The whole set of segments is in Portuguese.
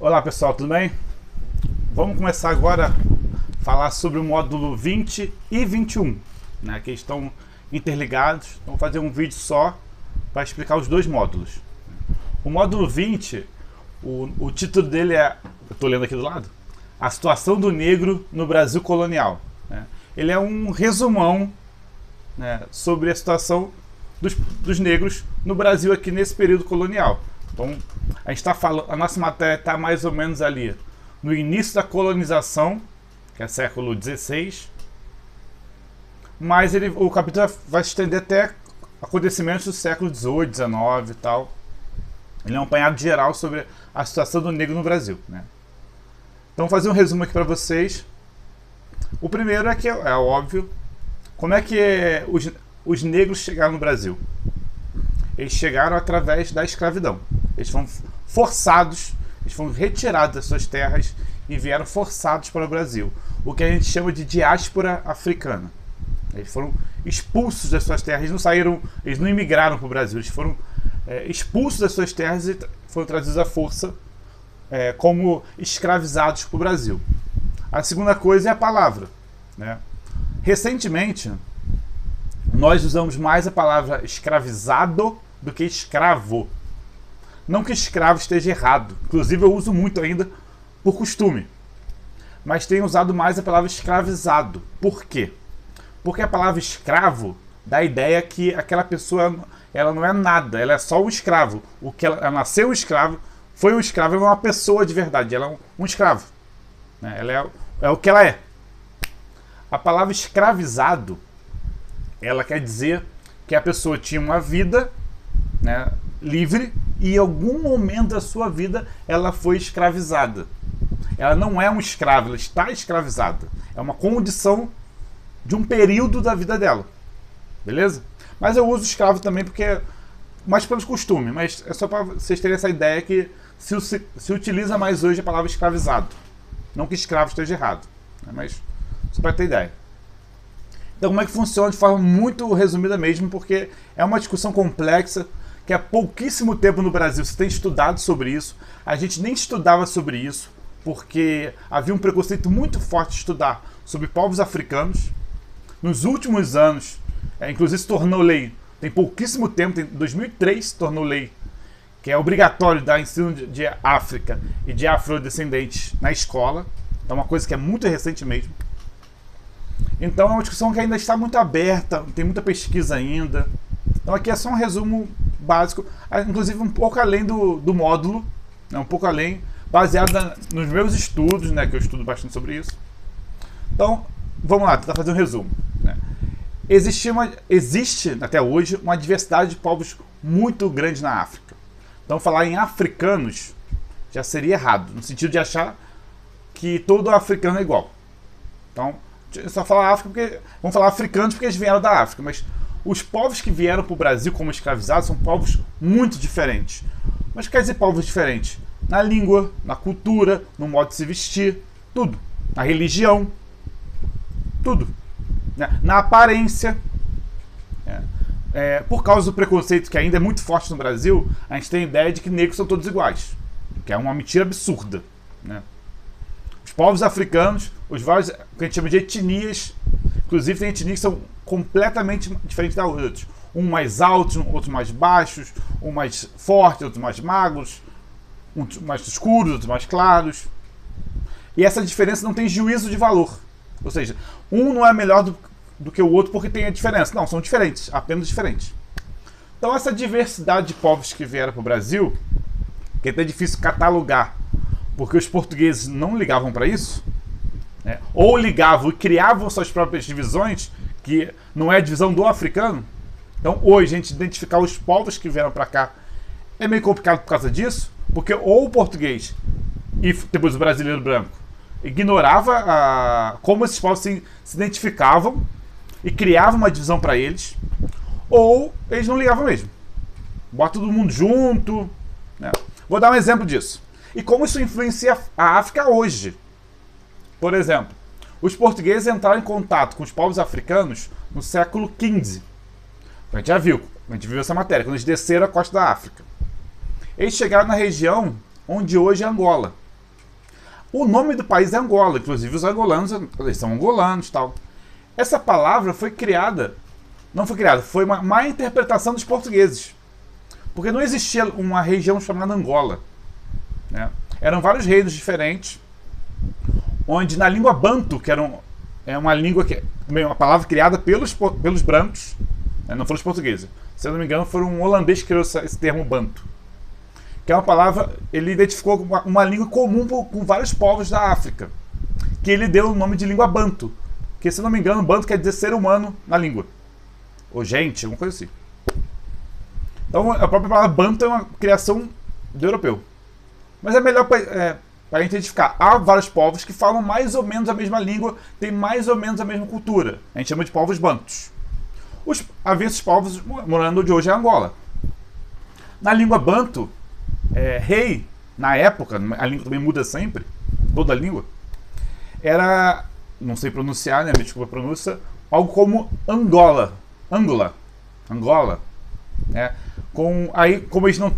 Olá pessoal, tudo bem? Vamos começar agora a falar sobre o módulo 20 e 21, né, que estão interligados. Vamos fazer um vídeo só para explicar os dois módulos. O módulo 20, o título dele é, eu estou lendo aqui do lado, A Situação do Negro no Brasil Colonial. Né? Ele é um resumão, né, sobre a situação dos negros no Brasil aqui nesse período colonial. Então, a gente está falando, a nossa matéria está mais ou menos ali no início da colonização, que é século XVI, mas o capítulo vai se estender até acontecimentos do século XVIII, XIX e tal. Ele é um apanhado geral sobre a situação do negro no Brasil, né? Então, vou fazer um resumo aqui para vocês. O primeiro é que é óbvio, como é que os negros chegaram no Brasil? Eles chegaram através da escravidão. Eles foram forçados, eles foram retirados das suas terras e vieram forçados para o Brasil. O que a gente chama de diáspora africana. Eles foram expulsos das suas terras, eles não imigraram para o Brasil, eles foram expulsos das suas terras e foram trazidos à força como escravizados para o Brasil. A segunda coisa é a palavra, né? Recentemente, nós usamos mais a palavra escravizado do que escravo. Não que escravo esteja errado, inclusive eu uso muito ainda por costume, mas tenho usado mais a palavra escravizado. Por quê? Porque a palavra escravo dá a ideia que aquela pessoa ela não é nada, ela é só um escravo. O que ela nasceu escravo, foi um escravo, ela é uma pessoa de verdade, ela é um escravo, né? Ela é o que ela é. A palavra escravizado, ela quer dizer que a pessoa tinha uma vida, né, livre, e em algum momento da sua vida ela foi escravizada. Ela não é um escravo, ela está escravizada. É uma condição de um período da vida dela. Beleza? Mas eu uso escravo também porque mais pelo costume, mas é só para vocês terem essa ideia que se utiliza mais hoje a palavra escravizado. Não que escravo esteja errado, né, mas só para ter ideia. Então, como é que funciona de forma muito resumida mesmo, porque é uma discussão complexa, que há pouquíssimo tempo no Brasil se tem estudado sobre isso. A gente nem estudava sobre isso, porque havia um preconceito muito forte de estudar sobre povos africanos. Nos últimos anos, inclusive se tornou lei, tem pouquíssimo tempo, em 2003 se tornou lei, que é obrigatório dar ensino de África e de afrodescendentes na escola. É uma coisa que é muito recente mesmo. Então é uma discussão que ainda está muito aberta, tem muita pesquisa ainda. Então aqui é só um resumo básico, inclusive um pouco além do módulo, né, um pouco além, baseado nos meus estudos, né, que eu estudo bastante sobre isso. Então, vamos lá, tentar fazer um resumo, né? Existe até hoje uma diversidade de povos muito grande na África. Então falar em africanos já seria errado, no sentido de achar que todo africano é igual. Então, só falar África porque vamos falar africanos porque eles vieram da África, mas os povos que vieram para o Brasil como escravizados são povos muito diferentes. Mas quer dizer povos diferentes? Na língua, na cultura, no modo de se vestir, tudo. Na religião, tudo. Né? Na aparência. Por causa do preconceito que ainda é muito forte no Brasil, a gente tem a ideia de que negros são todos iguais, que é uma mentira absurda, né? Os povos africanos, os vários que a gente chama de etnias, inclusive tem etnias que são completamente diferentes das outras. Um mais altos, outros mais baixos, um mais forte, outros mais magros, uns mais escuros, outros mais claros. E essa diferença não tem juízo de valor. Ou seja, um não é melhor do que o outro porque tem a diferença. Não, são diferentes, apenas diferentes. Então essa diversidade de povos que vieram para o Brasil, que é até difícil catalogar, porque os portugueses não ligavam para isso, né? Ou ligavam e criavam suas próprias divisões, que não é a divisão do africano. Então hoje a gente identificar os povos que vieram para cá é meio complicado por causa disso, porque ou o português e depois o brasileiro branco ignorava como esses povos se identificavam e criavam uma divisão para eles, ou eles não ligavam mesmo. Bota todo mundo junto, né? Vou dar um exemplo disso. E como isso influencia a África hoje. Por exemplo, os portugueses entraram em contato com os povos africanos no século XV. A gente já viu, a gente viu essa matéria, quando eles desceram a costa da África. Eles chegaram na região onde hoje é Angola. O nome do país é Angola, inclusive os angolanos, eles são angolanos e tal. Essa palavra foi criada, não foi criada, foi uma má interpretação dos portugueses. Porque não existia uma região chamada Angola, né? Eram vários reinos diferentes, onde na língua banto, que é uma língua que uma palavra criada pelos brancos, né? Não foram os portugueses. Se eu não me engano, foi um holandês que criou esse termo banto. Que é uma palavra, ele identificou uma língua comum com vários povos da África, que ele deu o nome de língua banto, que se eu não me engano, banto quer dizer ser humano na língua, ou gente, alguma coisa assim. Então a própria palavra banto é uma criação do europeu. Mas é melhor para a gente identificar. Há vários povos que falam mais ou menos a mesma língua, têm mais ou menos a mesma cultura. A gente chama de povos bantos. Havia esses povos morando onde hoje é Angola. Na língua banto, rei, na época, a língua também muda sempre, toda a língua, era, não sei pronunciar, né, me desculpa a pronúncia, algo como Angola, né? Como eles não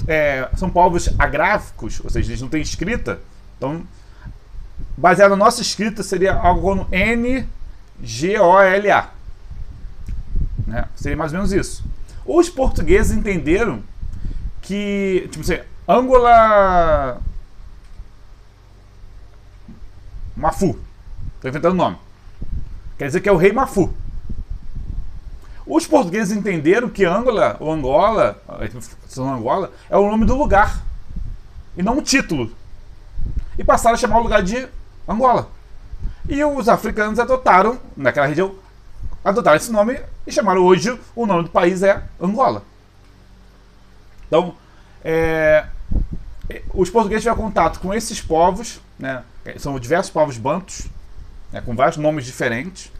são povos agráficos, ou seja, eles não têm escrita, então, baseado na nossa escrita, seria algo como N-G-O-L-A, né? Seria mais ou menos isso. Os portugueses entenderam que, tipo assim, Angola Mafu. Estou inventando o nome. Quer dizer que é o rei Mafu. Os portugueses entenderam que Angola, ou Angola, é o nome do lugar. E não um título. E passaram a chamar o lugar de Angola. E os africanos adotaram, naquela região, adotaram esse nome e chamaram hoje, o nome do país é Angola. Então, os portugueses tiveram contato com esses povos, né? São diversos povos bantos, né? Com vários nomes diferentes,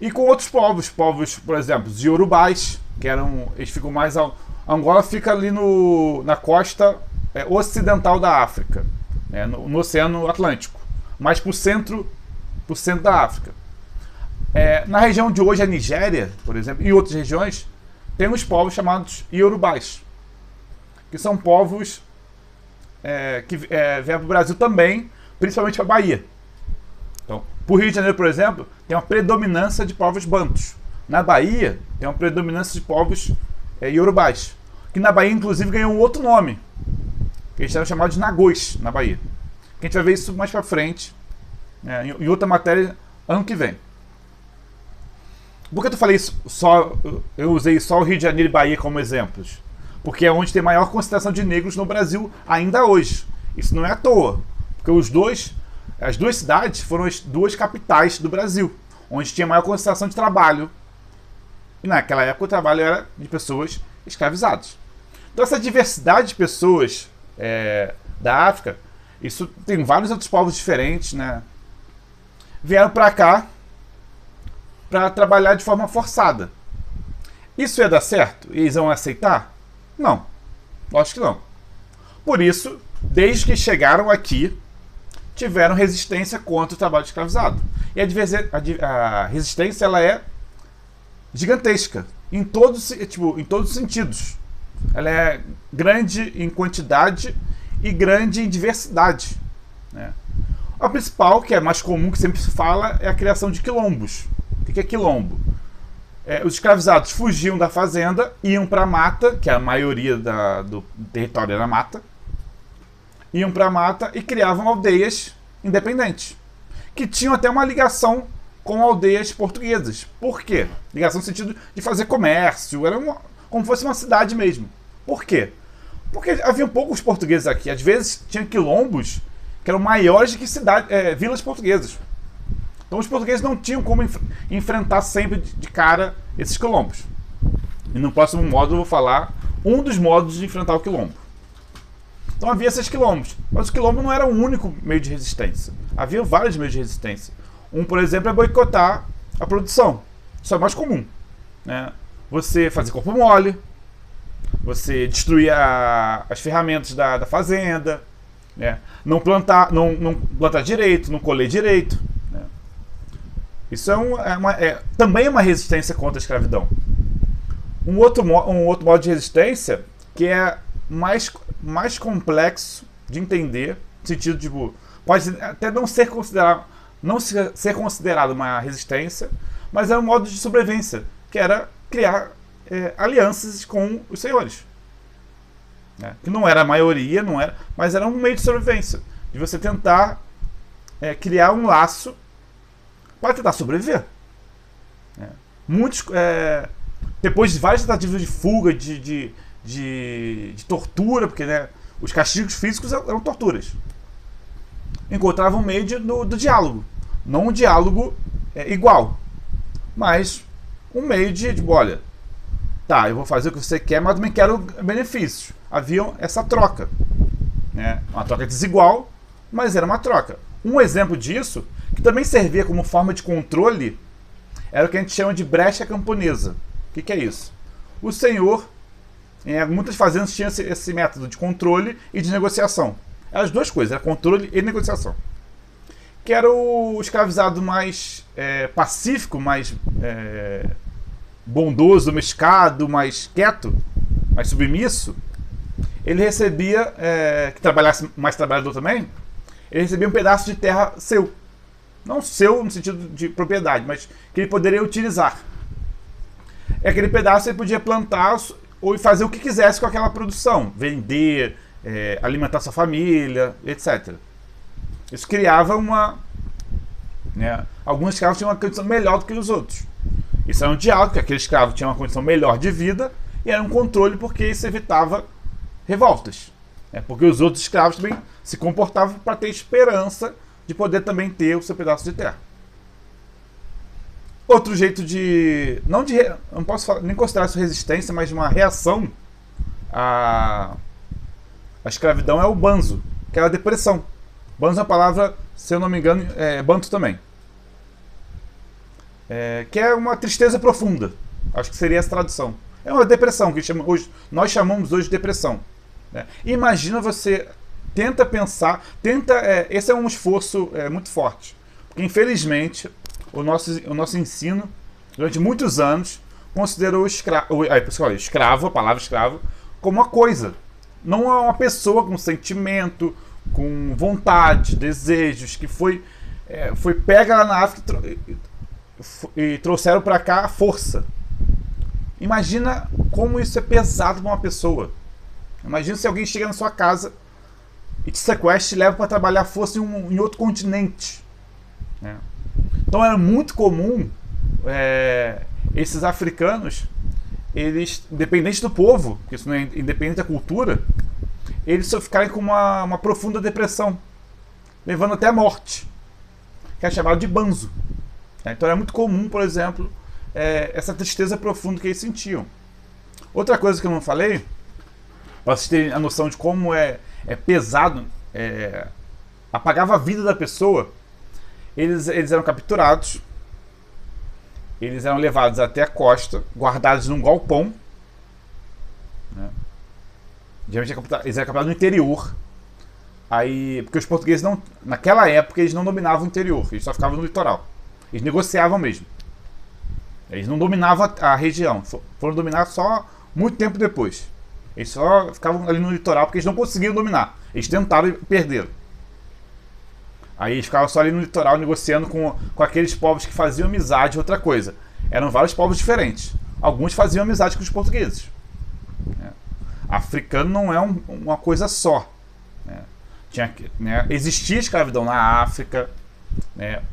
e com outros povos, por exemplo, os iorubais, eles ficam mais Angola fica ali na costa ocidental da África, né? No Oceano Atlântico, mais para o centro da África. Na região de hoje a Nigéria, por exemplo, e outras regiões, tem os povos chamados iorubais, que são povos que vêm para o Brasil também, principalmente para a Bahia. Então, para o Rio de Janeiro, por exemplo, tem uma predominância de povos bantos. Na Bahia, tem uma predominância de povos iorubais, que na Bahia, inclusive, ganhou um outro nome, que eles eram chamados de Nagôs, na Bahia. Que a gente vai ver isso mais para frente, né, em outra matéria, ano que vem. Por que eu falei isso eu usei só o Rio de Janeiro e Bahia como exemplos? Porque é onde tem maior concentração de negros no Brasil ainda hoje. Isso não é à toa, porque as duas cidades foram as duas capitais do Brasil, onde tinha maior concentração de trabalho. E naquela época o trabalho era de pessoas escravizadas. Então essa diversidade de pessoas da África, isso tem vários outros povos diferentes, né? Vieram para cá para trabalhar de forma forçada. Isso ia dar certo? Eles vão aceitar? Não. Lógico que não. Por isso, desde que chegaram aqui, tiveram resistência contra o trabalho escravizado. E a resistência ela é gigantesca, em todos os sentidos. Ela é grande em quantidade e grande em diversidade, né? A principal, que é mais comum, que sempre se fala, é a criação de quilombos. O que é quilombo? Os escravizados fugiam da fazenda, iam para a mata, que a maioria do território era mata, iam para a mata e criavam aldeias independentes, que tinham até uma ligação com aldeias portuguesas. Por quê? Ligação no sentido de fazer comércio, era como se fosse uma cidade mesmo. Por quê? Porque havia poucos portugueses aqui. Às vezes tinha quilombos que eram maiores do que vilas portuguesas. Então os portugueses não tinham como enfrentar sempre de cara esses quilombos. E no próximo módulo eu vou falar um dos modos de enfrentar o quilombo. Então havia esses quilombos. Mas o quilombo não era o único meio de resistência. Havia vários meios de resistência. Por exemplo, é boicotar a produção. Isso é mais comum, né? Você fazer corpo mole, você destruir as ferramentas da fazenda, né? Não plantar direito, não colher direito, né? Isso também é uma resistência contra a escravidão. Um outro modo de resistência que é mais complexo de entender, no sentido de, pode até não ser considerado uma resistência, mas era um modo de sobrevivência, que era criar alianças com os senhores. Que não era a maioria, não era, mas era um meio de sobrevivência, de você tentar criar um laço para tentar sobreviver. Muitos, depois de várias tentativas de fuga, de tortura, porque os castigos físicos eram torturas, encontravam um meio do diálogo. Não um diálogo igual, mas um meio de olha, tá, eu vou fazer o que você quer, mas também quero benefícios. Havia essa troca. Uma troca desigual, mas era uma troca. Um exemplo disso, que também servia como forma de controle, era o que a gente chama de brecha camponesa. O que é isso? O senhor, em muitas fazendas, tinha esse método de controle e de negociação. Eram as duas coisas, era controle e negociação. Que era o escravizado mais pacífico, mais bondoso, domesticado, mais quieto, mais submisso. Ele recebia, que trabalhasse mais trabalhador também, ele recebia um pedaço de terra seu. Não seu no sentido de propriedade, mas que ele poderia utilizar. Aquele pedaço ele podia plantar ou fazer o que quisesse com aquela produção. Vender, alimentar sua família, etc. Isso criava alguns escravos tinham uma condição melhor do que os outros. Isso era um diálogo, que aquele escravo tinha uma condição melhor de vida, e era um controle porque isso evitava revoltas. Porque os outros escravos também se comportavam para ter esperança de poder também ter o seu pedaço de terra. Outro jeito não posso nem considerar isso resistência, mas de uma reação à escravidão é o banzo, que é a depressão. Banzo é uma palavra, se eu não me engano, banto também. Que é uma tristeza profunda. Acho que seria essa tradução. É uma depressão, que nós chamamos hoje de depressão. Imagina você, tenta pensar, esse é um esforço muito forte. Porque infelizmente o nosso ensino, durante muitos anos, considerou escravo, a palavra escravo, como uma coisa. Não é uma pessoa com sentimento, com vontade, desejos, que foi pega lá na África e trouxeram para cá a força. Imagina como isso é pesado para uma pessoa. Imagina se alguém chega na sua casa e te sequestra e te leva para trabalhar força em outro continente. Então era muito comum esses africanos, eles, independente do povo, porque isso não é independente da cultura, eles só ficarem com uma profunda depressão, levando até a morte, que é chamado de banzo. Então era muito comum, por exemplo, essa tristeza profunda que eles sentiam. Outra coisa que eu não falei, para vocês terem a noção de como é pesado, apagava a vida da pessoa. Eles eram capturados, eles eram levados até a costa, guardados num galpão. Geralmente eles eram capturados no interior. Porque os portugueses, naquela época, eles não dominavam o interior, eles só ficavam no litoral. Eles negociavam mesmo. Eles não dominavam a região, foram dominar só muito tempo depois. Eles só ficavam ali no litoral porque eles não conseguiam dominar. Eles tentaram e perderam. Aí eles ficavam só ali no litoral negociando com aqueles povos que faziam amizade. Outra coisa, eram vários povos diferentes. Alguns faziam amizade com os portugueses. Africano não é uma coisa só. Existia escravidão na África.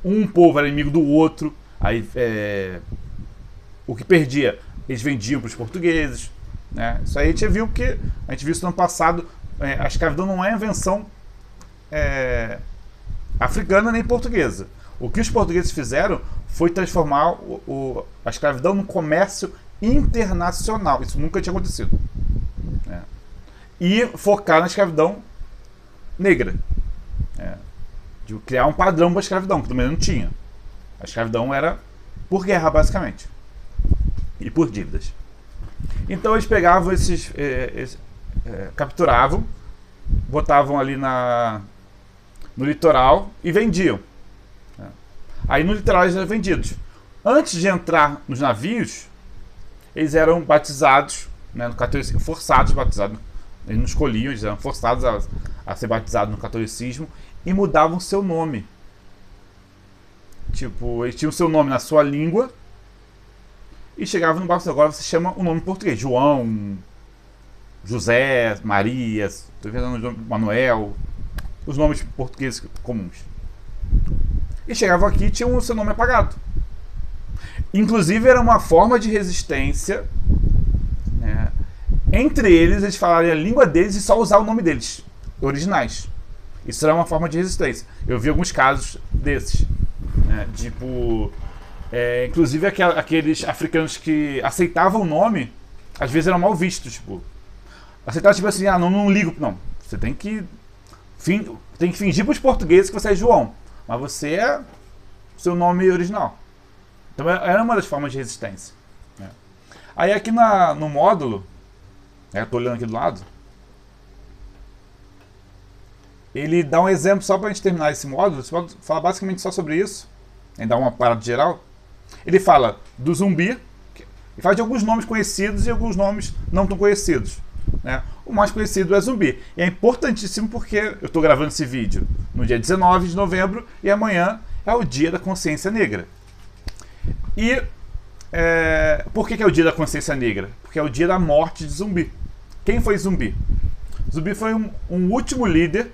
Um povo era inimigo do outro. Aí o que perdia, eles vendiam para os portugueses. Isso aí a gente viu isso no ano passado. A escravidão não é invenção africana nem portuguesa. O que os portugueses fizeram foi transformar a escravidão num comércio internacional. Isso nunca tinha acontecido. E focar na escravidão negra. De criar um padrão para a escravidão, que também não tinha. A escravidão era por guerra, basicamente. E por dívidas. Então eles pegavam capturavam, botavam ali no litoral e vendiam. Aí no litoral eles eram vendidos. Antes de entrar nos navios, eles eram batizados, no católico, forçados, batizados. Eles não escolhiam, eles eram forçados a ser batizado no catolicismo e mudavam seu nome. Tipo, eles tinham seu nome na sua língua e chegavam no barco, agora você chama o nome em português, João, José, Maria, estou inventando Manuel, os nomes portugueses comuns. E chegavam aqui e tinham o seu nome apagado. Inclusive era uma forma de resistência, né? Entre eles falarem a língua deles e só usar o nome deles, originais. Isso era uma forma de resistência. Eu vi alguns casos desses, né? Tipo, inclusive aqueles africanos que aceitavam o nome, às vezes eram mal vistos. Tipo, aceitavam tipo assim, não ligo. Não, você tem que fingir para os portugueses que você é João, mas você é seu nome original. Então era uma das formas de resistência, né? Aí aqui no módulo, estou olhando aqui do lado, ele dá um exemplo só para a gente terminar esse módulo. Você pode falar basicamente só sobre isso, ele dá uma parada geral. Ele fala do zumbi, e fala de alguns nomes conhecidos e alguns nomes não tão conhecidos, né? O mais conhecido é zumbi, e é importantíssimo porque eu estou gravando esse vídeo no dia 19 de novembro e amanhã é o Dia da Consciência Negra. E por que é o Dia da Consciência Negra? Porque é o dia da morte de Zumbi. Quem foi Zumbi? Zumbi foi um último líder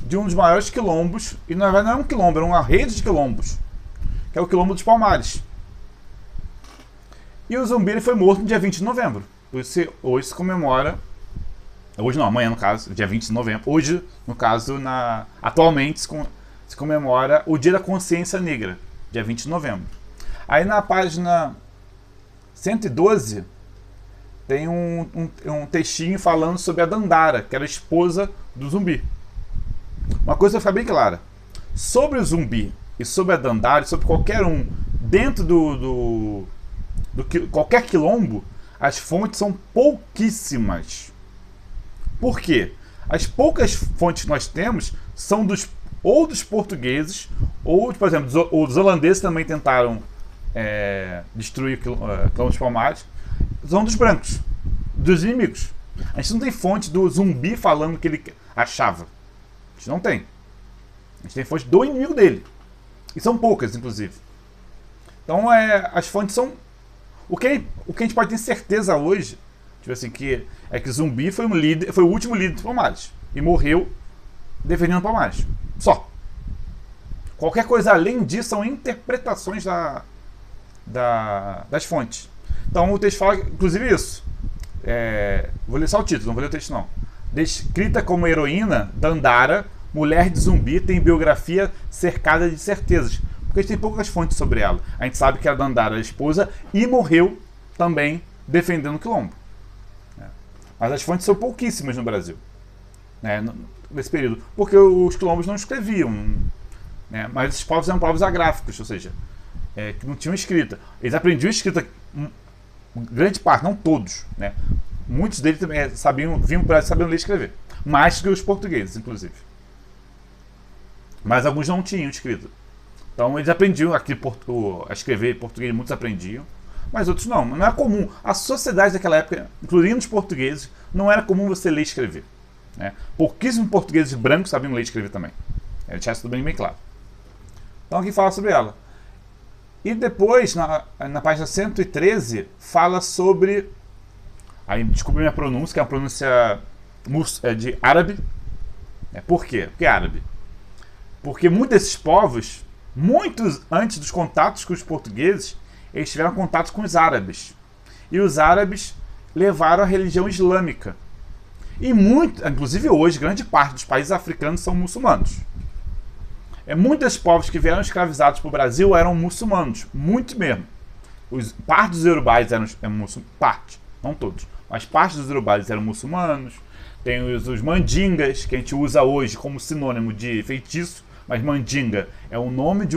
de um dos maiores quilombos, e na verdade não é um quilombo, era uma rede de quilombos, que é o Quilombo dos Palmares. E o Zumbi ele foi morto no dia 20 de novembro. Por isso hoje se comemora, hoje não, amanhã no caso, dia 20 de novembro. Hoje, no caso, atualmente se comemora o Dia da Consciência Negra, dia 20 de novembro. Aí na página 112 tem um textinho falando sobre a Dandara, que era a esposa do Zumbi. Uma coisa vai ficar bem clara: sobre o Zumbi e sobre a Dandara, sobre qualquer um dentro qualquer quilombo, as fontes são pouquíssimas. Por quê? As poucas fontes que nós temos são dos portugueses, ou, por exemplo, os holandeses também tentaram destruir o Quilombo dos Palmares, são dos brancos, dos inimigos. A gente não tem fonte do Zumbi falando que ele achava. A gente não tem. A gente tem fonte do inimigo dele. E são poucas, inclusive. Então, as fontes são... O que a gente pode ter certeza hoje, tipo assim, que Zumbi foi o último líder dos Palmares. E morreu defendendo Palmares. Só. Qualquer coisa além disso são interpretações das fontes. Então o texto fala, inclusive, isso. Vou ler só o título, não vou ler o texto não. Descrita como heroína, Dandara, mulher de Zumbi, tem biografia cercada de certezas. Porque a gente tem poucas fontes sobre ela. A gente sabe que a Dandara é a esposa e morreu também defendendo o Quilombo. Mas as fontes são pouquíssimas no Brasil, né, nesse período. Porque os quilombos não escreviam, né, mas esses povos eram povos agráficos, ou seja, que não tinham escrita. Eles aprendiam escrita, grande parte, não todos, né? Muitos deles também vinham para saber ler e escrever. Mais que os portugueses, inclusive. Mas alguns não tinham escrita. Então eles aprendiam a escrever português, muitos aprendiam, mas outros não. Não era comum. A sociedade daquela época, incluindo os portugueses, não era comum você ler e escrever, né? Pouquíssimos portugueses brancos sabiam ler e escrever também. Deixar isso tudo bem claro. Então aqui fala sobre ela. E depois, na página 113, fala sobre... Aí descobri minha pronúncia, que é uma pronúncia de árabe. Por quê? Porque é árabe. Porque muitos desses povos, muitos antes dos contatos com os portugueses, eles tiveram contato com os árabes. E os árabes levaram a religião islâmica. E inclusive hoje, grande parte dos países africanos são muçulmanos. Muitos desses povos que vieram escravizados para o Brasil eram muçulmanos, muito mesmo. Parte dos iorubais eram muçulmanos, parte, não todos, mas parte dos iorubais eram muçulmanos. Tem os mandingas, que a gente usa hoje como sinônimo de feitiço, mas mandinga é o nome de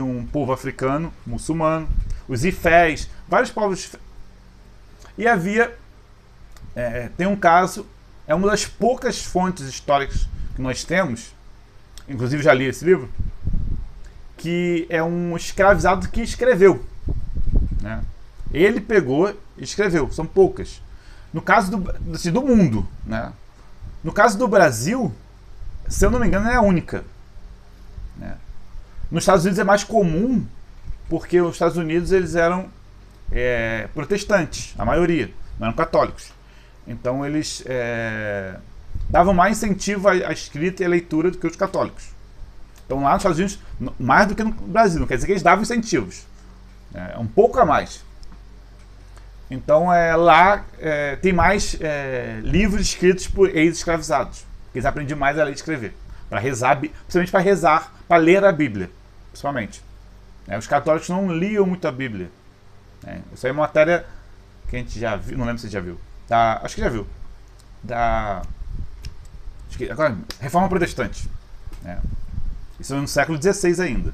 um povo africano, muçulmano. Os ifés, vários povos. E tem um caso, é uma das poucas fontes históricas que nós temos, inclusive já li esse livro, que é um escravizado que escreveu, né? Ele pegou e escreveu, são poucas. No caso do mundo, né? No caso do Brasil, se eu não me engano, é a única, né? Nos Estados Unidos é mais comum, porque os Estados Unidos eles eram protestantes, a maioria, não eram católicos. Então eles davam mais incentivo à escrita e à leitura do que os católicos. Então lá nos Estados Unidos, mais do que no Brasil, não quer dizer que eles davam incentivos, um pouco a mais. Então lá tem mais livros escritos por ex-escravizados, porque eles aprendiam mais a ler e escrever, para rezar, principalmente para rezar, para ler a Bíblia, principalmente. Os católicos não liam muito a Bíblia. Isso aí é uma matéria que a gente já viu, não lembro se você já viu. Acho que já viu. Agora, Reforma Protestante. Isso é no século XVI ainda.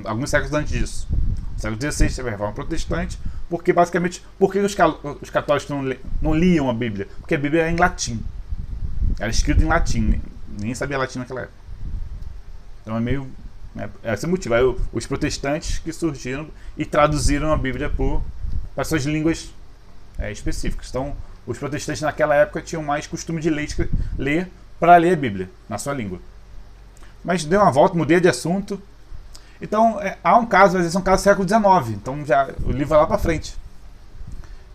Alguns séculos antes disso. No século XVI teve a Reforma Protestante, porque basicamente, por que os católicos não liam a Bíblia? Porque a Bíblia era em latim. Era escrita em latim. Ninguém sabia latim naquela época. Então é meio... esse é o motivo. Aí os protestantes que surgiram e traduziram a Bíblia para suas línguas específicas. Então, os protestantes naquela época tinham mais costume de ler para ler a Bíblia na sua língua. Mas dei uma volta, mudei de assunto. Então, há um caso, mas esse é um caso do século XIX. Então, já o livro vai lá para frente.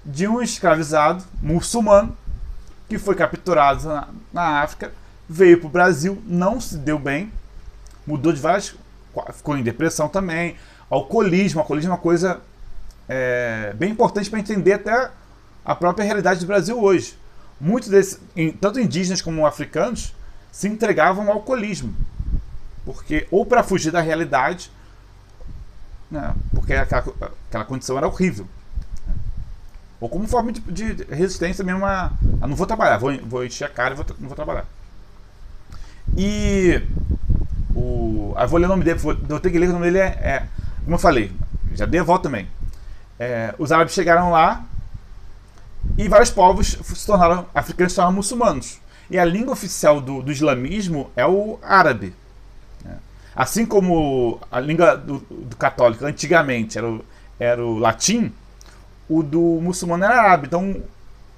De um escravizado muçulmano que foi capturado na África, veio para o Brasil, não se deu bem, mudou de várias... Ficou em depressão também. Alcoolismo é uma coisa bem importante para entender até a própria realidade do Brasil hoje. Muitos desses, tanto indígenas como africanos, se entregavam ao alcoolismo. Ou para fugir da realidade, porque aquela condição era horrível. Ou como forma de resistência mesmo a não vou trabalhar, vou encher a cara e não vou trabalhar. E... eu vou ler o nome dele, vou ter que ler o nome dele, como eu falei, já dei a volta também. Os árabes chegaram lá e vários povos africanos se tornaram muçulmanos. E a língua oficial do islamismo é o árabe. Assim como a língua do católico antigamente era o latim, o do muçulmano era árabe. Então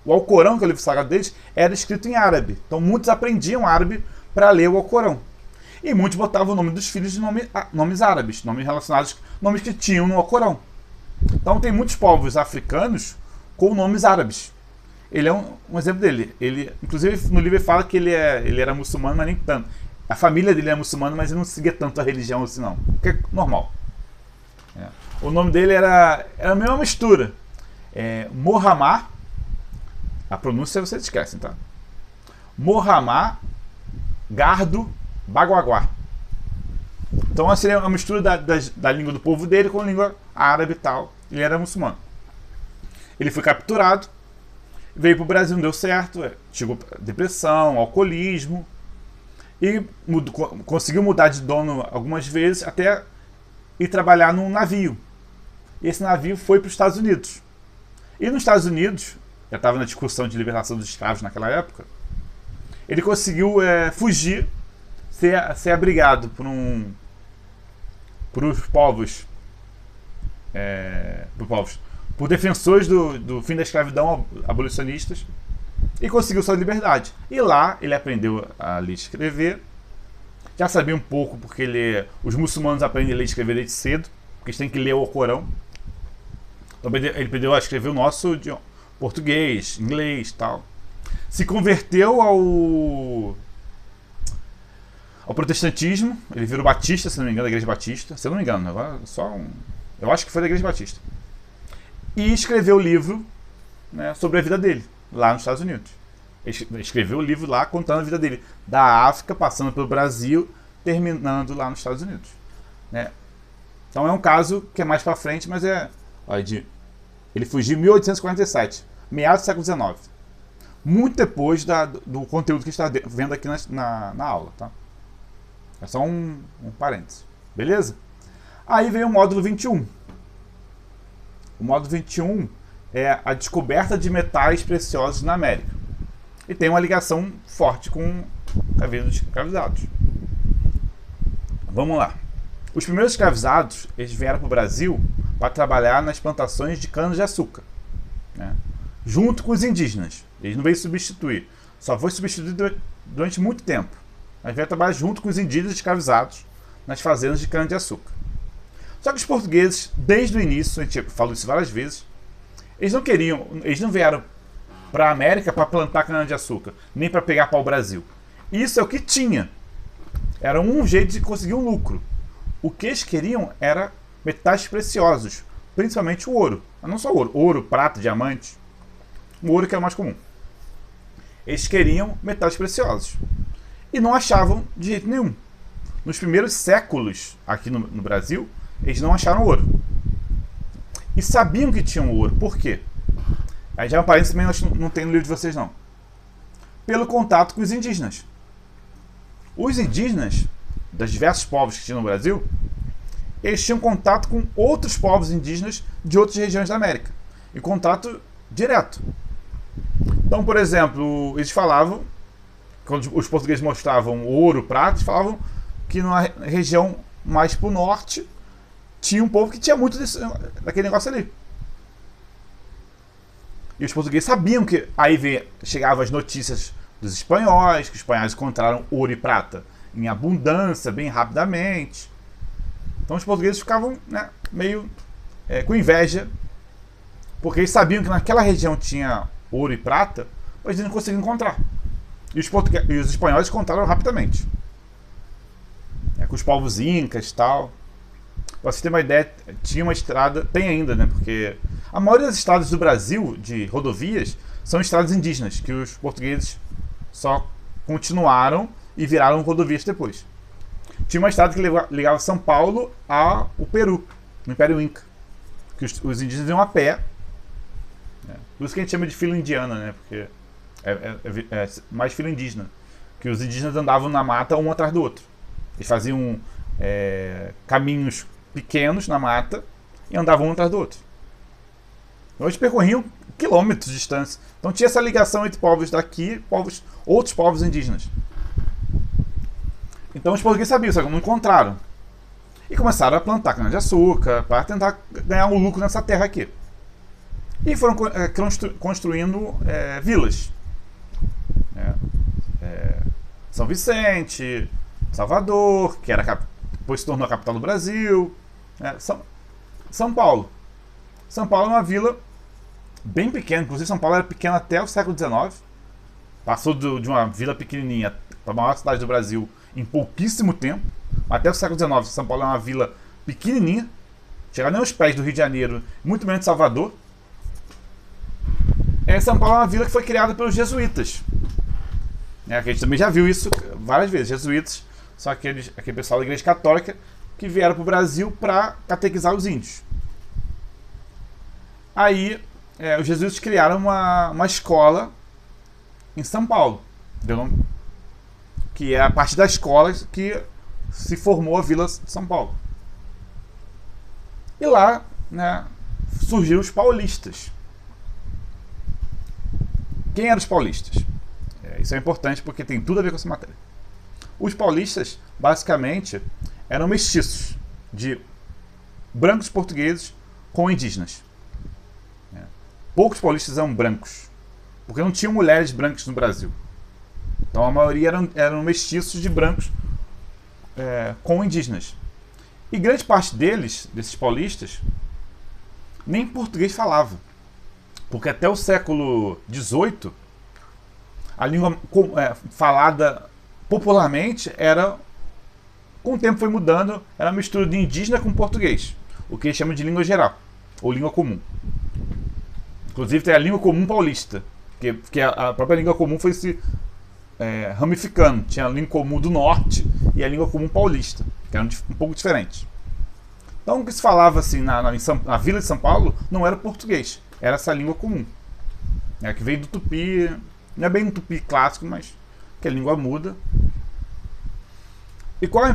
o Alcorão, que é o livro sagrado deles, era escrito em árabe. Então muitos aprendiam árabe para ler o Alcorão. E muitos botavam o nome dos filhos de nomes árabes, nomes relacionados, nomes que tinham no Alcorão. Então tem muitos povos africanos com nomes árabes. Ele é um exemplo dele. Ele, inclusive no livro ele fala que ele era muçulmano, mas nem tanto. A família dele é muçulmana, mas ele não seguia tanto a religião assim não. Que é normal. O nome dele era a mesma mistura. Mohammad. A pronúncia vocês esquecem, tá? Mohammad Gardo Baguaguá. Então seria uma mistura da língua do povo dele com a língua árabe e tal. Ele era muçulmano. Ele foi capturado, veio para o Brasil, não deu certo, chegou depressão, alcoolismo, e conseguiu mudar de dono algumas vezes até ir trabalhar num navio. E esse navio foi para os Estados Unidos. E nos Estados Unidos, já estava na discussão de libertação dos escravos naquela época, ele conseguiu fugir, ser abrigado por povos, por defensores do fim da escravidão, abolicionistas, e conseguiu sua liberdade. E lá ele aprendeu a ler e escrever. Já sabia um pouco, porque os muçulmanos aprendem a ler e escrever desde cedo, porque eles têm que ler o Corão. Então ele aprendeu a escrever o nosso idioma, português, inglês e tal. Se converteu ao protestantismo. Ele virou batista, se não me engano, da Igreja Batista. Se eu não me engano, agora eu acho que foi da Igreja Batista. E escreveu o livro, sobre a vida dele, lá nos Estados Unidos. Ele escreveu o livro lá contando a vida dele, da África, passando pelo Brasil, terminando lá nos Estados Unidos. Então é um caso que é mais pra frente, mas ele fugiu em 1847, meados do século XIX. Muito depois do conteúdo que a gente está vendo aqui na aula, tá? É só um parênteses. Beleza? Aí veio o módulo 21. O módulo 21 é a descoberta de metais preciosos na América. E tem uma ligação forte com a vida dos escravizados. Vamos lá. Os primeiros escravizados, eles vieram para o Brasil para trabalhar nas plantações de cana-de-açúcar, junto com os indígenas. Eles não veio substituir. Só foi substituído durante muito tempo. mas vieram trabalhar junto com os indígenas escravizados nas fazendas de cana-de-açúcar. Só que os portugueses, desde o início, a gente falou isso várias vezes, eles não vieram para a América para plantar cana-de-açúcar, nem para pegar para o Brasil. Isso é o que tinha. Era um jeito de conseguir um lucro. O que eles queriam era metais preciosos, principalmente o ouro. Mas não só ouro, ouro, prata, diamante. O ouro que é o mais comum. Eles queriam metais preciosos. E não achavam de jeito nenhum. Nos primeiros séculos aqui no Brasil, eles não acharam ouro. E sabiam que tinham ouro. Por quê? Aí já é um parênteses também, não tem no livro de vocês não. Pelo contato com os indígenas. Os indígenas, dos diversos povos que tinham no Brasil, eles tinham contato com outros povos indígenas de outras regiões da América. E contato direto. Então, por exemplo, eles falavam, quando os portugueses mostravam ouro, prata, eles falavam que na região mais para o norte tinha um povo que tinha muito daquele negócio ali. E os portugueses sabiam que aí chegavam as notícias dos espanhóis, que os espanhóis encontraram ouro e prata em abundância, bem rapidamente. Então os portugueses ficavam, né, meio com inveja, porque eles sabiam que naquela região tinha ouro e prata, mas eles não conseguiam encontrar. E os espanhóis encontraram rapidamente. Com os povos incas e tal. Pra você ter uma ideia, tinha uma estrada, tem ainda, né? Porque a maioria das estradas do Brasil, de rodovias, são estradas indígenas, que os portugueses só continuaram e viraram rodovias depois. Tinha uma estrada que ligava São Paulo ao Peru, no Império Inca. Que os indígenas iam a pé. Por isso que a gente chama de fila indiana, né? Porque é mais fila indígena. Que os indígenas andavam na mata um atrás do outro. Eles faziam caminhos pequenos na mata e andavam um atrás do outro. Então eles percorriam quilômetros de distância. Então tinha essa ligação entre povos daqui e outros povos indígenas. Então os portugueses sabiam, só que não encontraram. E começaram a plantar cana-de-açúcar para tentar ganhar um lucro nessa terra aqui. E foram construindo vilas. São Vicente, Salvador, que depois se tornou a capital do Brasil. São Paulo. São Paulo é uma vila bem pequena. Inclusive São Paulo era pequena até o século XIX. Passou de uma vila pequenininha para a maior cidade do Brasil em pouquíssimo tempo. Até o século XIX, São Paulo é uma vila pequenininha. Chega nem aos pés do Rio de Janeiro, muito menos de Salvador. São Paulo é uma vila que foi criada pelos jesuítas. A gente também já viu isso várias vezes. Jesuítas são aquele pessoal da Igreja Católica que vieram para o Brasil para catequizar os índios. Aí os jesuítas criaram uma escola em São Paulo, que é a partir da escola que se formou a Vila de São Paulo. E lá, né, surgiram os paulistas. Quem eram os paulistas? Isso é importante porque tem tudo a ver com essa matéria. Os paulistas, basicamente, eram mestiços de brancos portugueses com indígenas. Poucos paulistas eram brancos, porque não tinham mulheres brancas no Brasil. Então a maioria eram mestiços de brancos com indígenas. E grande parte desses paulistas, nem português falava. Porque até o século XVIII, a língua falada popularmente com o tempo foi mudando, era uma mistura de indígena com português, o que eles chamam de língua geral, ou língua comum. Inclusive tem a língua comum paulista, que a própria língua comum foi se ramificando. Tinha a língua comum do norte e a língua comum paulista, que eram um pouco diferentes. Então o que se falava assim na vila de São Paulo não era português, era essa língua comum, que veio do tupi. Não é bem um tupi clássico, mas que a língua muda. E qual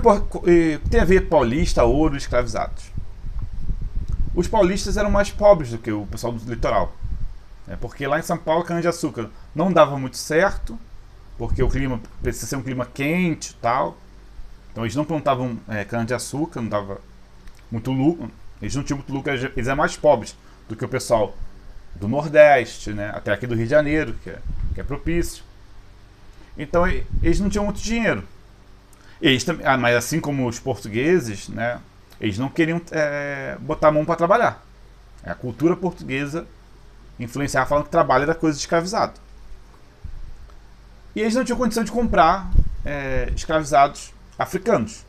tem a ver paulista, ouro e escravizados? Os paulistas eram mais pobres do que o pessoal do litoral. Porque lá em São Paulo, cana-de-açúcar não dava muito certo, porque o clima precisa ser um clima quente e tal. Então eles não plantavam cana-de-açúcar, não dava muito lucro. Eles não tinham muito lucro, eles eram mais pobres do que o pessoal do Nordeste, né? Até aqui do Rio de Janeiro, que é propício. Então eles não tinham muito dinheiro. Eles também, mas assim como os portugueses, né, eles não queriam botar a mão para trabalhar. A cultura portuguesa influenciava falando que trabalho era coisa de escravizado. E eles não tinham condição de comprar escravizados africanos,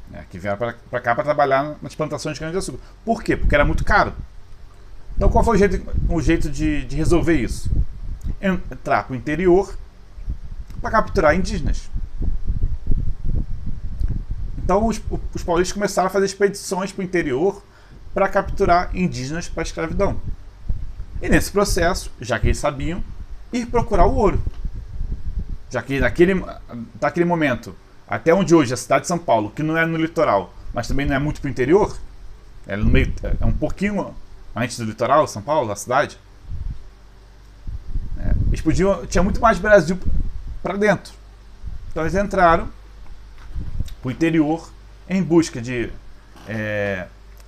né, que vieram para cá para trabalhar nas plantações de cana-de-açúcar. Por quê? Porque era muito caro. Então qual foi o jeito de resolver isso? Entrar para o interior para capturar indígenas. Então os paulistas começaram a fazer expedições para o interior para capturar indígenas para a escravidão. E nesse processo, já que eles sabiam, ir procurar o ouro. Já que naquele momento, até onde hoje a cidade de São Paulo, que não é no litoral, mas também não é muito para o interior, no meio, é um pouquinho antes do litoral, São Paulo, a cidade, eles tinha muito mais Brasil para dentro. Então eles entraram para o interior em busca de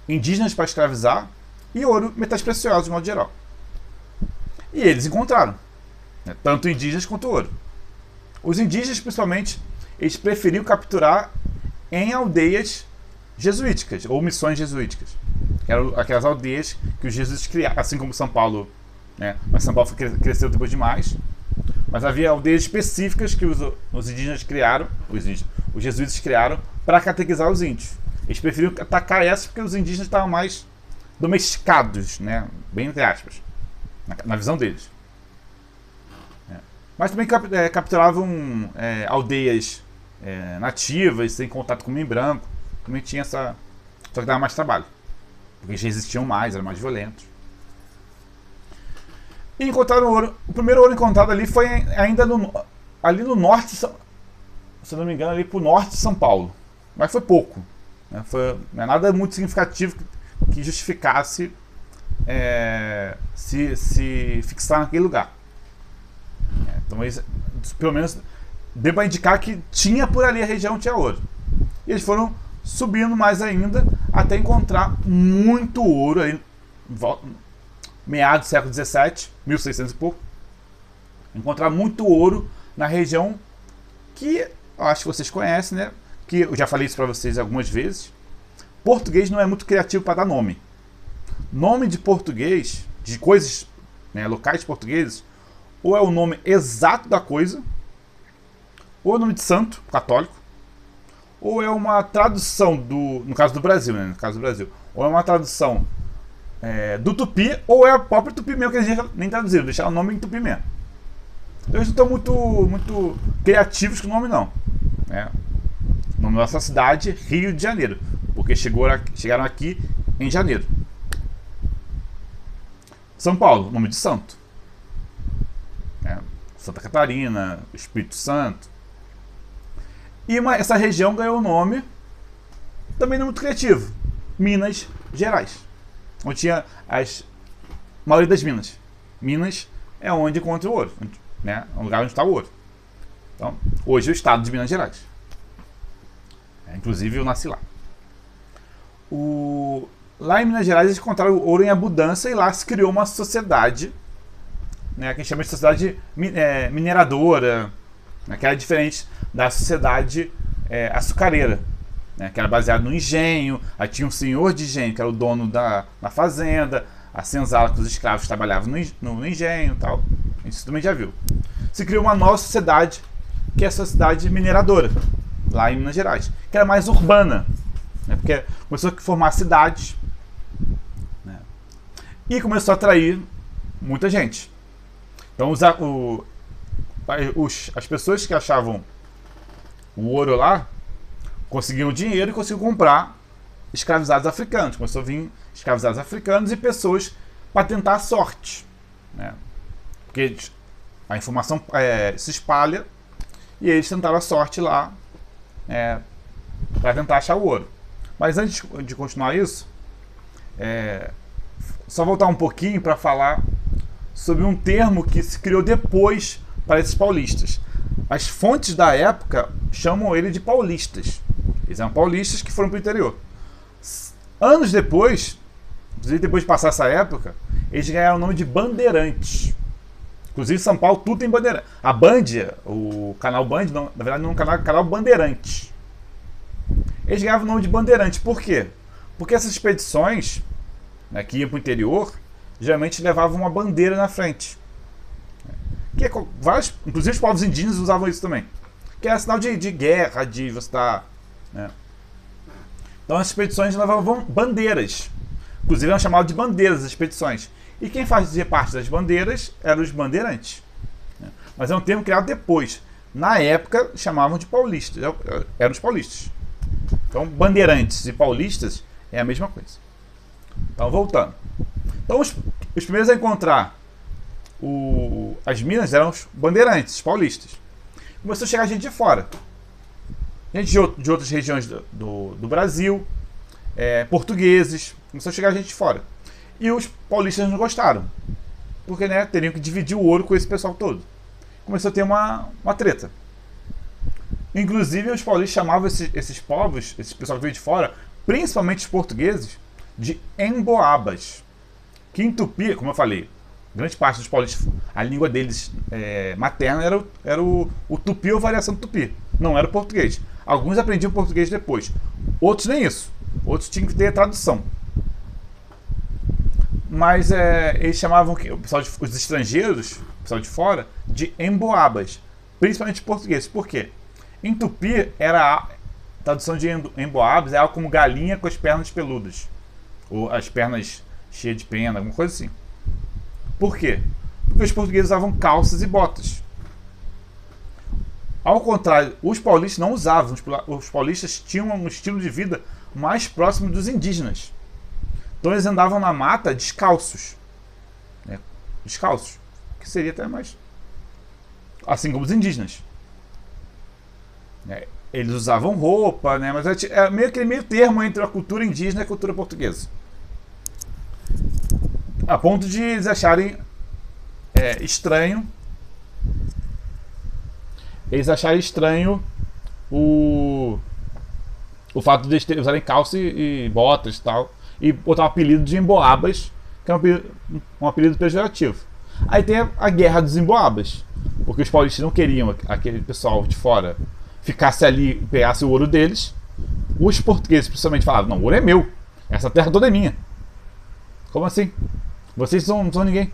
indígenas para escravizar e ouro, metais preciosos de modo geral. E eles encontraram, né, tanto indígenas quanto ouro. Os indígenas, principalmente, eles preferiam capturar em aldeias jesuíticas, ou missões jesuíticas. Que eram aquelas aldeias que os jesuítas criaram, assim como São Paulo, né? Mas São Paulo cresceu depois demais. Mas havia aldeias específicas que os indígenas criaram, os jesuítas criaram, para catequizar os índios. Eles preferiam atacar essas porque os indígenas estavam mais domesticados, né? Bem entre aspas, na visão deles. Mas também capturavam aldeias nativas, sem contato com o homem branco. Também tinha essa... Só que dava mais trabalho. Porque eles resistiam mais, eram mais violentos. E encontraram ouro. O primeiro ouro encontrado ali foi ainda ali no norte, se eu não me engano, ali pro norte de São Paulo. Mas foi pouco. Né? Não é nada muito significativo que justificasse se fixar naquele lugar. Então eles, pelo menos, deu para indicar que tinha por ali a região, tinha ouro. E eles foram subindo mais ainda até encontrar muito ouro aí, meados do século XVII, 1600 e pouco. Encontrar muito ouro na região que eu acho que vocês conhecem, né? Que eu já falei isso para vocês algumas vezes. Português não é muito criativo para dar nome. Nome de português, de coisas, né, locais portugueses, ou é o nome exato da coisa, ou é o nome de santo, católico, ou é uma tradução no caso do Brasil, né? No caso do Brasil, ou é uma tradução do tupi, ou é a própria tupi mesmo, que eles nem traduziram, deixaram o nome em tupi mesmo. Então eles não estão muito criativos com o nome, não. O nome da nossa cidade, Rio de Janeiro, porque chegaram aqui em janeiro. São Paulo, nome de santo. Santa Catarina, Espírito Santo. E essa região ganhou o nome, também não muito criativo, Minas Gerais, onde tinha a maioria das minas. Minas é onde encontra o ouro, né? É um lugar onde está o ouro. Então, hoje é o estado de Minas Gerais. Inclusive eu nasci lá. Lá em Minas Gerais eles encontraram ouro em abundância e lá se criou uma sociedade, né, que a gente chama de sociedade mineradora, né, que era diferente da sociedade açucareira, né, que era baseada no engenho. Aí tinha um senhor de engenho, que era o dono da fazenda, a senzala que os escravos trabalhavam no engenho e tal. Isso também já viu. Se criou uma nova sociedade, que é a sociedade mineradora, lá em Minas Gerais, que era mais urbana, né, porque começou a formar cidades, né, e começou a atrair muita gente. Então as pessoas que achavam o ouro lá conseguiam dinheiro e conseguiam comprar escravizados africanos. Começou a vir escravizados africanos e pessoas para tentar a sorte, né? Porque a informação se espalha e eles tentaram a sorte lá para tentar achar o ouro. Mas antes de continuar isso, só voltar um pouquinho para falar sobre um termo que se criou depois para esses paulistas. As fontes da época chamam ele de paulistas. Eles eram paulistas que foram para o interior. Anos depois, inclusive depois de passar essa época, eles ganharam o nome de bandeirantes. Inclusive, em São Paulo, tudo tem bandeira. A Band, o canal Band, não, na verdade, não é um canal Bandeirante. Eles ganhavam o nome de Bandeirante. Por quê? Porque essas expedições, né, que iam para o interior, geralmente levavam uma bandeira na frente. Que vários, inclusive os povos indígenas usavam isso também. Que era sinal de guerra, de você estar... Né? Então as expedições levavam bandeiras. Inclusive eram chamadas de bandeiras as expedições. E quem fazia parte das bandeiras eram os bandeirantes. Mas é um termo criado depois. Na época chamavam de paulistas. Eram os paulistas. Então bandeirantes e paulistas é a mesma coisa. Então voltando. Então os primeiros a encontrar as minas eram os bandeirantes, os paulistas. Começou a chegar gente de fora. Gente de outras regiões do Brasil, portugueses. Começou a chegar gente de fora. E os paulistas não gostaram. Porque, né, teriam que dividir o ouro com esse pessoal todo. Começou a ter uma treta. Inclusive, os paulistas chamavam esses povos, esse pessoal que veio de fora, principalmente os portugueses, de emboabas. Que em Tupi, como eu falei, grande parte dos paulistas, a língua deles materna era o tupi ou variação do tupi. Não era o português. Alguns aprendiam português depois. Outros nem isso. Outros tinham que ter tradução. Mas eles chamavam os estrangeiros, o pessoal de fora, de emboabas. Principalmente os portugueses. Por quê? Em Tupi, a tradução de emboabas é algo como galinha com as pernas peludas. Ou as pernas cheias de pena, alguma coisa assim. Por quê? Porque os portugueses usavam calças e botas. Ao contrário, os paulistas não usavam. Os paulistas tinham um estilo de vida mais próximo dos indígenas. Então eles andavam na mata descalços. Né? Descalços. Que seria até mais... Assim como os indígenas. Eles usavam roupa, né? Mas é meio aquele meio termo entre a cultura indígena e a cultura portuguesa. A ponto de eles acharem estranho. Eles acharem estranho o fato de eles usarem calça e botas e tal. E botar o apelido de emboabas, que é um apelido pejorativo. Aí tem a guerra dos emboabas. Porque os paulistas não queriam aquele pessoal de fora ficasse ali e pegasse o ouro deles. Os portugueses principalmente falavam: não, o ouro é meu. Essa terra toda é minha. Como assim? Vocês não são ninguém.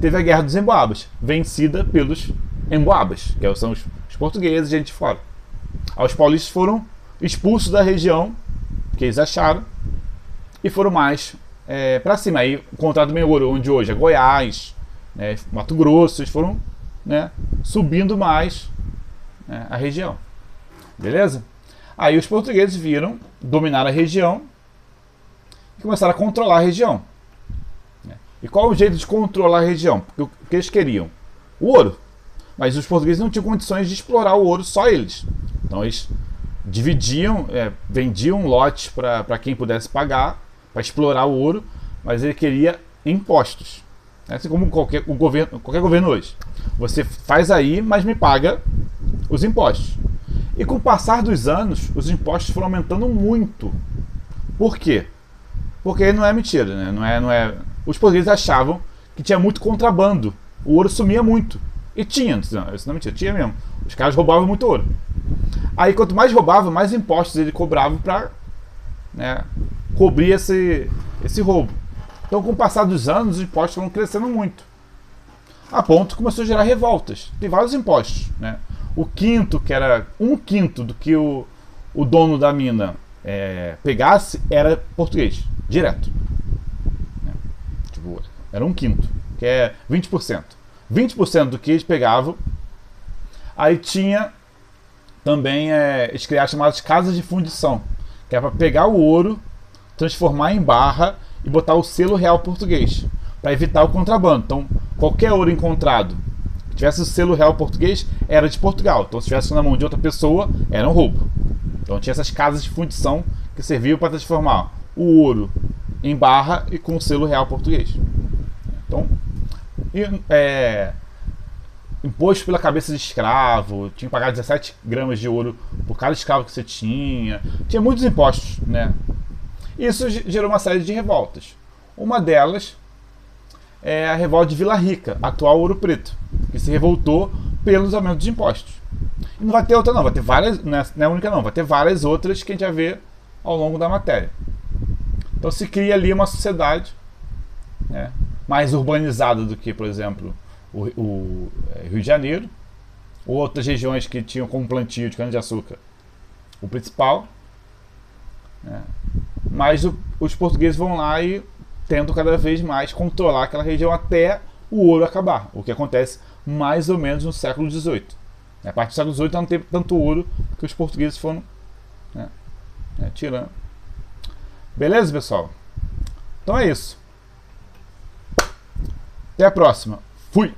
Teve a guerra dos emboabas, vencida pelos emboabas, que são os portugueses, gente de fora. Aí os paulistas foram expulsos da região que eles acharam e foram mais para cima. Aí encontraram também ouro, onde hoje é Goiás, né, Mato Grosso. Eles foram, né, subindo mais, né, a região. Beleza? Aí os portugueses viram, dominaram a região e começaram a controlar a região. E qual é o jeito de controlar a região? Porque o que eles queriam? O ouro. Mas os portugueses não tinham condições de explorar o ouro, só eles. Então eles dividiam, vendiam lotes para quem pudesse pagar, para explorar o ouro, mas ele queria impostos. Assim como qualquer governo hoje. Você faz aí, mas me paga os impostos. E com o passar dos anos, os impostos foram aumentando muito. Por quê? Porque não é mentira, né? Não é... Os portugueses achavam que tinha muito contrabando. O ouro sumia muito. E tinha, isso não é mentira, tinha mesmo. Os caras roubavam muito ouro. Aí quanto mais roubava, mais impostos ele cobrava para, né, cobrir esse roubo. Então com o passar dos anos, os impostos foram crescendo muito. A ponto que começou a gerar revoltas. Tem vários impostos, né? O quinto, que era 1/5 do que o dono da mina pegasse, era português, direto. Tipo, era 1/5, que é 20%. 20% do que eles pegavam. Aí tinha também, eles criaram as chamadas casas de fundição, que é para pegar o ouro, transformar em barra e botar o selo real português, para evitar o contrabando. Então, qualquer ouro encontrado que tivesse o selo real português era de Portugal. Então, se estivesse na mão de outra pessoa, era um roubo. Então, tinha essas casas de fundição que serviam para transformar o ouro em barra e com o selo real português. Então, imposto pela cabeça de escravo, tinha que pagar 17 gramas de ouro por cada escravo que você tinha. Tinha muitos impostos, né? Isso gerou uma série de revoltas. Uma delas é a revolta de Vila Rica, atual Ouro Preto, que se revoltou pelos aumentos de impostos. E não vai ter outra não, vai ter várias, não é a única não, vai ter várias outras que a gente vai ver ao longo da matéria. Então se cria ali uma sociedade, né, mais urbanizada do que, por exemplo, o Rio de Janeiro, ou outras regiões que tinham como plantio de cana-de-açúcar o principal, né, mas os portugueses vão lá e tentam cada vez mais controlar aquela região até o ouro acabar, o que acontece mais ou menos no século XVIII. A partir do século XVIII não teve tanto ouro que os portugueses foram, né, tirando. Beleza, pessoal? Então é isso. Até a próxima. Fui!